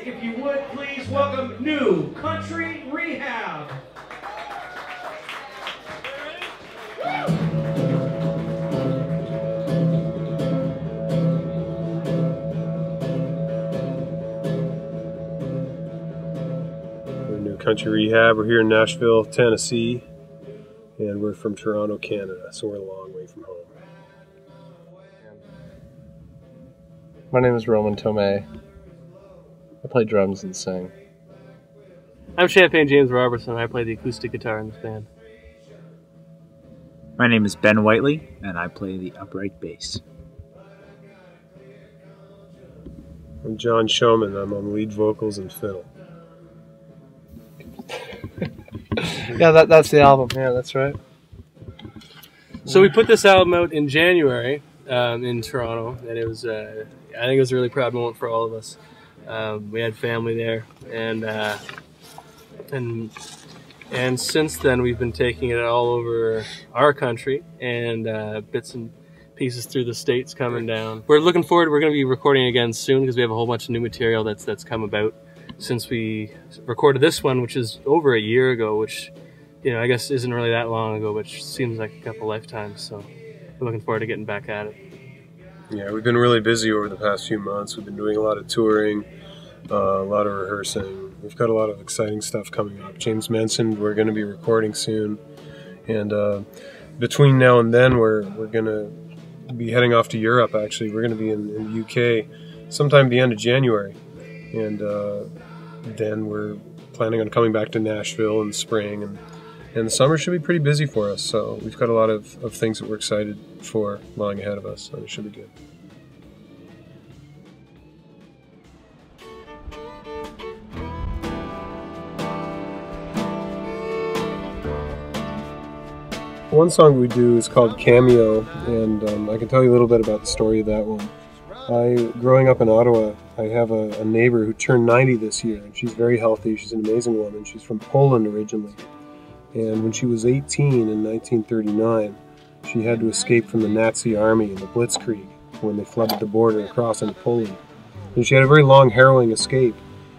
If you would, please welcome New Country Rehab. We're New Country Rehab. We're here in Nashville, Tennessee, and we're from Toronto, Canada, so we're a long way from home. My name is Roman Tomei. I play drums and sing. I'm Champagne James Robertson. I play the acoustic guitar in this band. My name is Ben Whiteley, and I play the upright bass. I'm John Showman. I'm on lead vocals and fiddle. Yeah, that's the album. Yeah, that's right. So we put this album out in January in Toronto, and it was I think it was a really proud moment for all of us. We had family there, and since then we've been taking it all over our country and bits and pieces through the States coming down. We're looking forward. We're going to be recording again soon because we have a whole bunch of new material that's come about since we recorded this one, which is over a year ago, which, you know, I guess isn't really that long ago, but seems like a couple lifetimes. So we're looking forward to getting back at it. Yeah, we've been really busy over the past few months. We've been doing a lot of touring, a lot of rehearsing. We've got a lot of exciting stuff coming up. James mentioned we're going to be recording soon, and between now and then we're going to be heading off to Europe. Actually, we're going to be in the UK sometime the end of January, and then we're planning on coming back to Nashville in the spring, and the summer should be pretty busy for us. So we've got a lot of things that we're excited for lying ahead of us, so it should be good. One song we do is called Cameo, and I can tell you a little bit about the story of that one. Growing up in Ottawa, I have a neighbor who turned 90 this year, and she's very healthy. She's an amazing woman. She's from Poland originally. And when she was 18 in 1939, she had to escape from the Nazi army in the Blitzkrieg when they flooded the border across into Poland. And she had a very long, harrowing escape.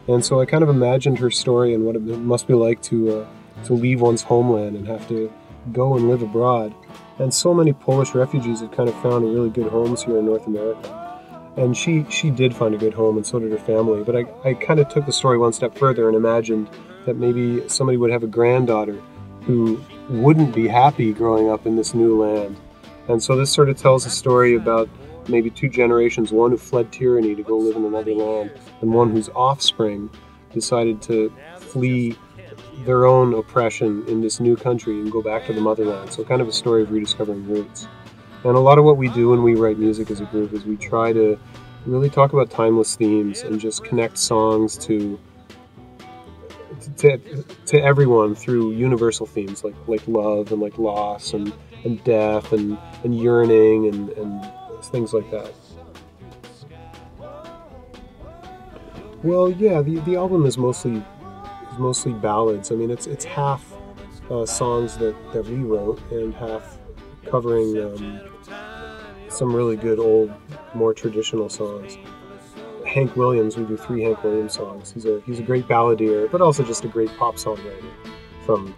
And so I kind of imagined her story and what it must be like to leave one's homeland and have to go and live abroad. And so many Polish refugees had kind of found really good homes here in North America. And she did find a good home, and so did her family. But I kind of took the story one step further and imagined that maybe somebody would have a granddaughter who wouldn't be happy growing up in this new land. And so this sort of tells a story about maybe two generations, one who fled tyranny to go live in another land, and one whose offspring decided to flee their own oppression in this new country and go back to the motherland. So kind of a story of rediscovering roots. And a lot of what we do when we write music as a group is we try to really talk about timeless themes and just connect songs to everyone through universal themes like love and like loss and death and yearning and things like that. Well, yeah, the album is mostly ballads. I mean, it's half songs that we wrote and half covering some really good old, more traditional songs. Hank Williams, we do 3 Hank Williams songs. He's a great balladeer, but also just a great pop songwriter from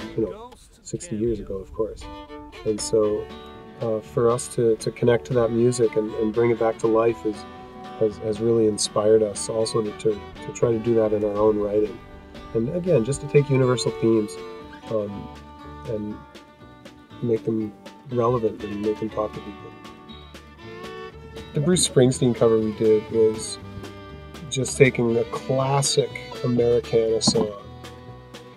60 years ago, of course. And so for us to connect to that music and bring it back to life has really inspired us also to try to do that in our own writing. And again, just to take universal themes and make them relevant and make them talk to people. The Bruce Springsteen cover we did was just taking a classic Americana song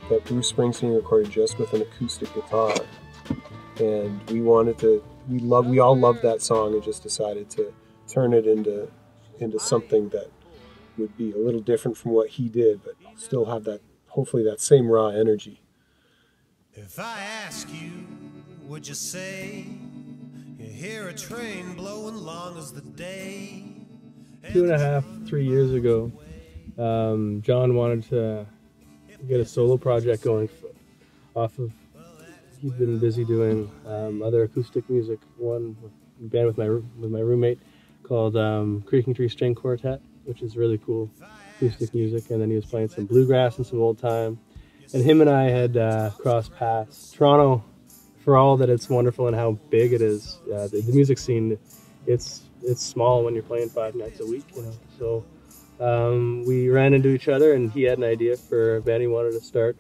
that Bruce Springsteen recorded just with an acoustic guitar, and we all loved that song and just decided to turn it into something that would be a little different from what he did, but still have that, hopefully, that same raw energy. If I ask you, would you say you hear a train blowing long as the day? 2.5, 3 years ago, John wanted to get a solo project going off of. He'd been busy doing other acoustic music. One band with my roommate called Creaking Tree String Quartet, which is really cool. acoustic music, and then he was playing some bluegrass and some old time. And him and I had crossed paths. Toronto, for all that it's wonderful and how big it is, the music scene, it's small when you're playing 5 nights a week, you know. So we ran into each other, and he had an idea for a band he wanted to start,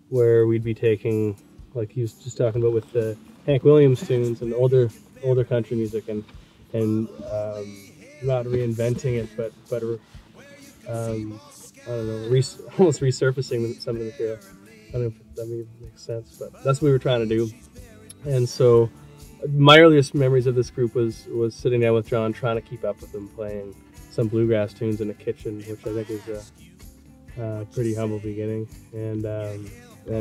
where we'd be taking, like he was just talking about with the Hank Williams tunes and older country music, and not reinventing it, but I don't know, almost resurfacing some of the material. I don't know if that makes sense, but that's what we were trying to do. And so my earliest memories of this group was sitting down with John, trying to keep up with them, playing some bluegrass tunes in the kitchen, which I think is a pretty humble beginning. And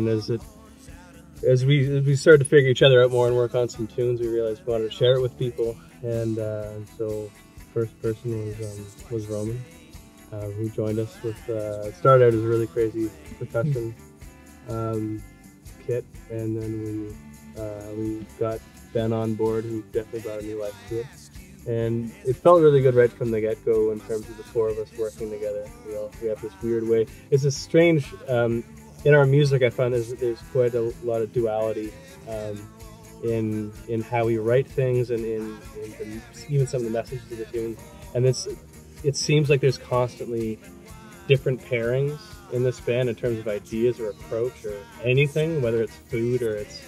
as we started to figure each other out more and work on some tunes, we realized we wanted to share it with people. And so first person was Roman, who joined us with, it started out as a really crazy percussion kit, and then we got Ben on board, who definitely brought a new life to it. And it felt really good right from the get-go in terms of the 4 of us working together. We have this weird way. It's a strange, in our music I find there's quite a lot of duality in how we write things, and in even some of the messages of the tunes. And it seems like there's constantly different pairings in this band in terms of ideas or approach or anything, whether it's food or it's,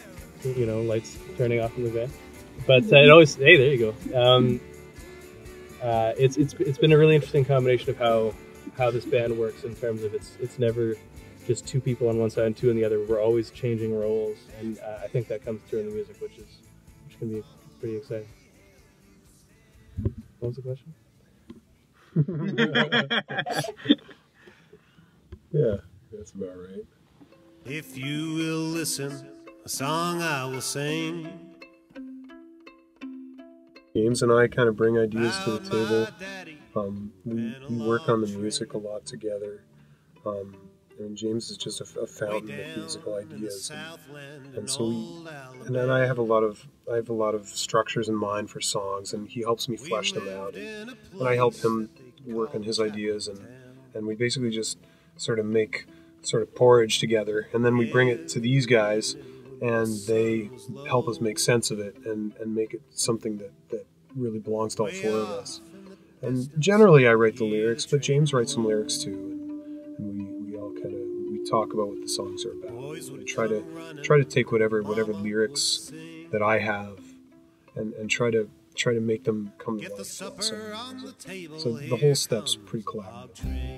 you know, lights turning off in the van. But it always, hey, there you go. It's been a really interesting combination of how this band works in terms of it's never just 2 people on one side and 2 on the other. We're always changing roles, and I think that comes through in the music, which can be pretty exciting. What was the question? Yeah, that's about right. If you will listen, a song I will sing. James and I kind of bring ideas to the table. We work on the music a lot together. And James is just a fountain of musical ideas, and so and then I have a lot of structures in mind for songs, and he helps me flesh them out, and I help him work on his ideas, and we basically just sort of make porridge together, and then we bring it to these guys, and they help us make sense of it and make it something that really belongs to all 4 of us. And generally I write the lyrics, but James writes some lyrics too, and we all kind of talk about what the songs are about. I try to take whatever lyrics that I have and try to make them come to life. So the whole step's pretty collaborative.